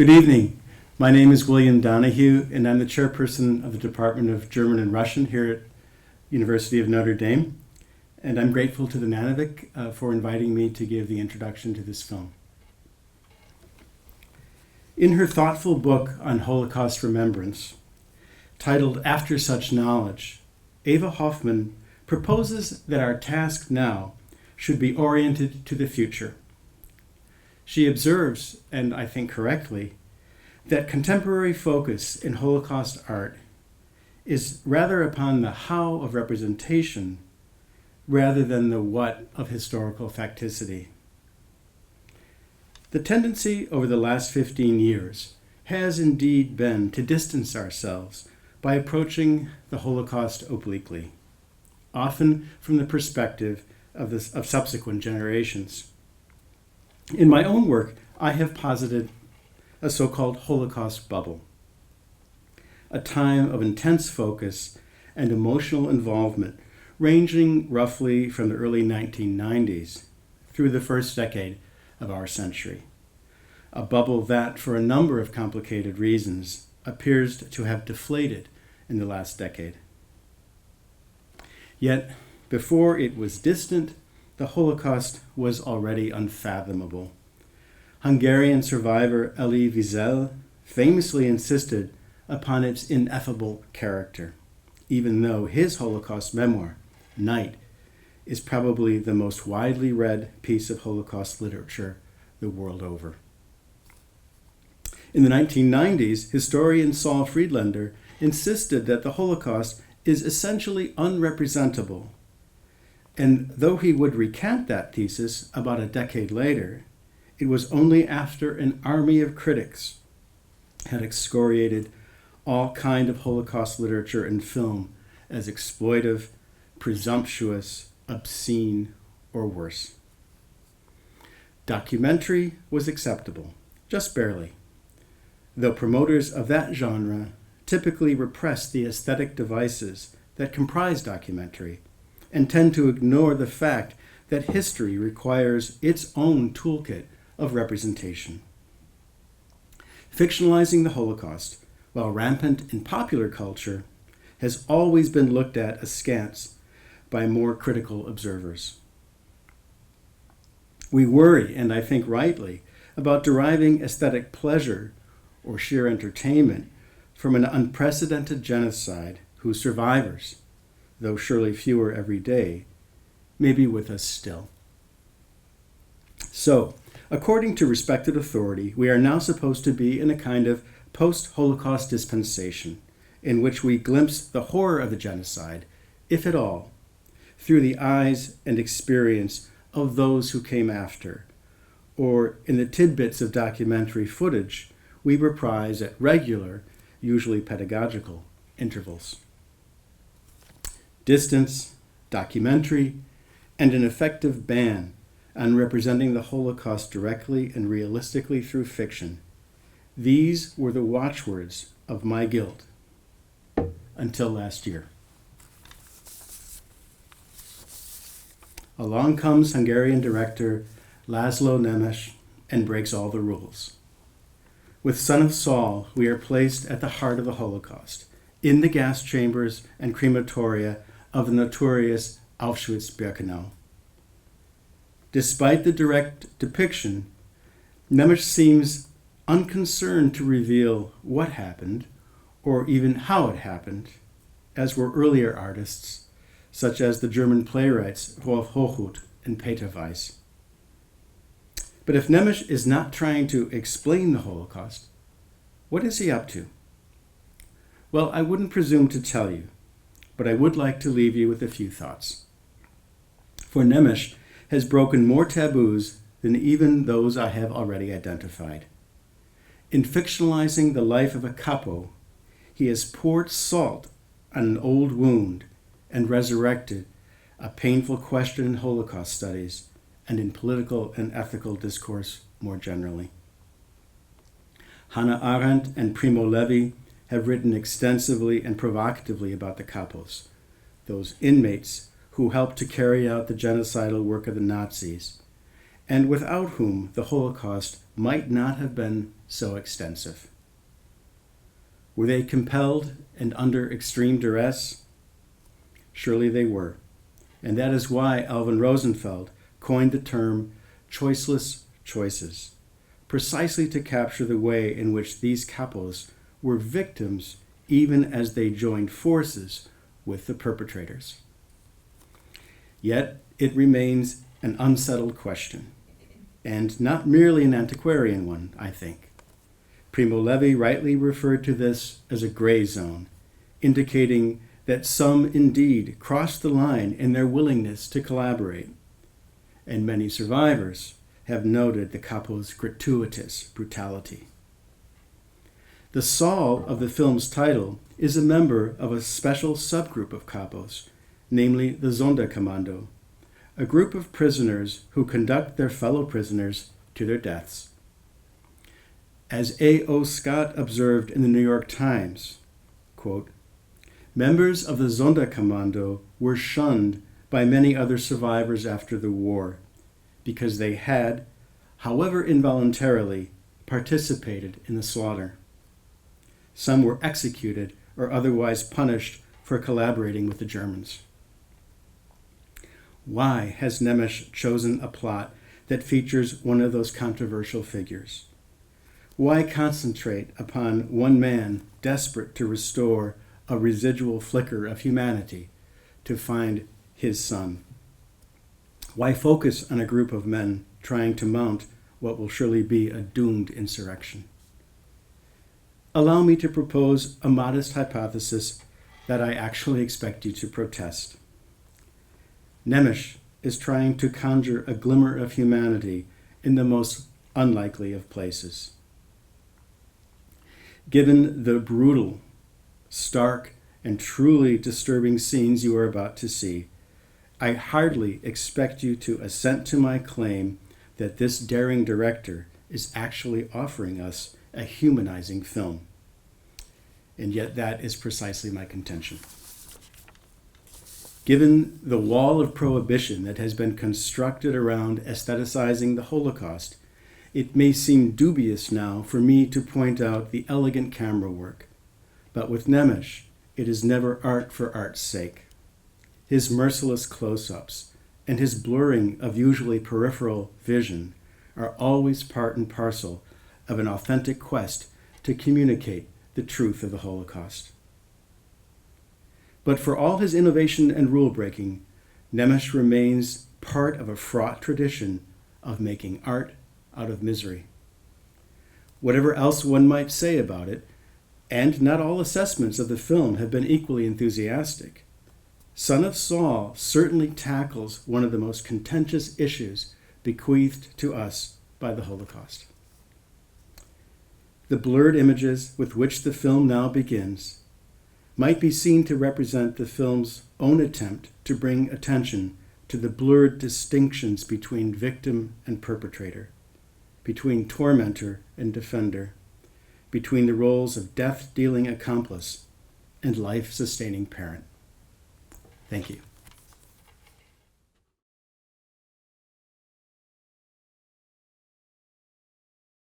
Good evening. My name is William Donahue, and I'm the chairperson of the Department of German and Russian here at University of Notre Dame. And I'm grateful to the Nanovic for inviting me to give the introduction to this film. In her thoughtful book on Holocaust remembrance, titled After Such Knowledge, Eva Hoffman proposes that our task now should be oriented to the future. She observes, and I think correctly, that contemporary focus in Holocaust art is rather upon the how of representation rather than the what of historical facticity. The tendency over the last 15 years has indeed been to distance ourselves by approaching the Holocaust obliquely, often from the perspective of subsequent generations. In my own work, I have posited a so-called Holocaust bubble, a time of intense focus and emotional involvement ranging roughly from the early 1990s through the first decade of our century. A bubble that, for a number of complicated reasons, appears to have deflated in the last decade. Yet, before it was distant, the Holocaust was already unfathomable. Hungarian survivor Elie Wiesel famously insisted upon its ineffable character, even though his Holocaust memoir, Night, is probably the most widely read piece of Holocaust literature the world over. In the 1990s, historian Saul Friedlander insisted that the Holocaust is essentially unrepresentable. And though he would recant that thesis about a decade later, it was only after an army of critics had excoriated all kind of Holocaust literature and film as exploitive, presumptuous, obscene, or worse. Documentary was acceptable, just barely, though promoters of that genre typically repress the aesthetic devices that comprise documentary and tend to ignore the fact that history requires its own toolkit of representation. Fictionalizing the Holocaust, while rampant in popular culture, has always been looked at askance by more critical observers. We worry, and I think rightly, about deriving aesthetic pleasure or sheer entertainment from an unprecedented genocide whose survivors, though surely fewer every day, may be with us still. So, according to respected authority, we are now supposed to be in a kind of post-Holocaust dispensation in which we glimpse the horror of the genocide, if at all, through the eyes and experience of those who came after, or in the tidbits of documentary footage we reprise at regular, usually pedagogical, intervals. Distance, documentary, and an effective ban on representing the Holocaust directly and realistically through fiction. These were the watchwords of my guild until last year. Along comes Hungarian director Laszlo Nemes and breaks all the rules. With Son of Saul, we are placed at the heart of the Holocaust, in the gas chambers and crematoria of the notorious Auschwitz-Birkenau. Despite the direct depiction, Nemes seems unconcerned to reveal what happened, or even how it happened, as were earlier artists, such as the German playwrights Rolf Hochhuth and Peter Weiss. But if Nemes is not trying to explain the Holocaust, what is he up to? Well, I wouldn't presume to tell you, but I would like to leave you with a few thoughts. For Nemes has broken more taboos than even those I have already identified. In fictionalizing the life of a capo, he has poured salt on an old wound and resurrected a painful question in Holocaust studies and in political and ethical discourse more generally. Hannah Arendt and Primo Levi have written extensively and provocatively about the capos, those inmates who helped to carry out the genocidal work of the Nazis, and without whom the Holocaust might not have been so extensive. Were they compelled and under extreme duress? Surely they were, and that is why Alvin Rosenfeld coined the term choiceless choices, precisely to capture the way in which these capos were victims even as they joined forces with the perpetrators. Yet it remains an unsettled question, and not merely an antiquarian one, I think. Primo Levi rightly referred to this as a gray zone, indicating that some indeed crossed the line in their willingness to collaborate, and many survivors have noted the capo's gratuitous brutality. The Saul of the film's title is a member of a special subgroup of capos, namely the Sonderkommando, a group of prisoners who conduct their fellow prisoners to their deaths. As A.O. Scott observed in the New York Times, quote, members of the Sonderkommando were shunned by many other survivors after the war because they had, however involuntarily, participated in the slaughter. Some were executed or otherwise punished for collaborating with the Germans. Why has Nemes chosen a plot that features one of those controversial figures? Why concentrate upon one man desperate to restore a residual flicker of humanity to find his son? Why focus on a group of men trying to mount what will surely be a doomed insurrection? Allow me to propose a modest hypothesis that I actually expect you to protest. Nemes is trying to conjure a glimmer of humanity in the most unlikely of places. Given the brutal, stark, and truly disturbing scenes you are about to see, I hardly expect you to assent to my claim that this daring director is actually offering us a humanizing film. And yet that is precisely my contention. Given the wall of prohibition that has been constructed around aestheticizing the Holocaust, it may seem dubious now for me to point out the elegant camera work, but with Nemes, it is never art for art's sake. His merciless close-ups and his blurring of usually peripheral vision are always part and parcel of an authentic quest to communicate the truth of the Holocaust. But for all his innovation and rule-breaking, Nemes remains part of a fraught tradition of making art out of misery. Whatever else one might say about it, and not all assessments of the film have been equally enthusiastic, Son of Saul certainly tackles one of the most contentious issues bequeathed to us by the Holocaust. The blurred images with which the film now begins might be seen to represent the film's own attempt to bring attention to the blurred distinctions between victim and perpetrator, between tormentor and defender, between the roles of death-dealing accomplice and life-sustaining parent. Thank you.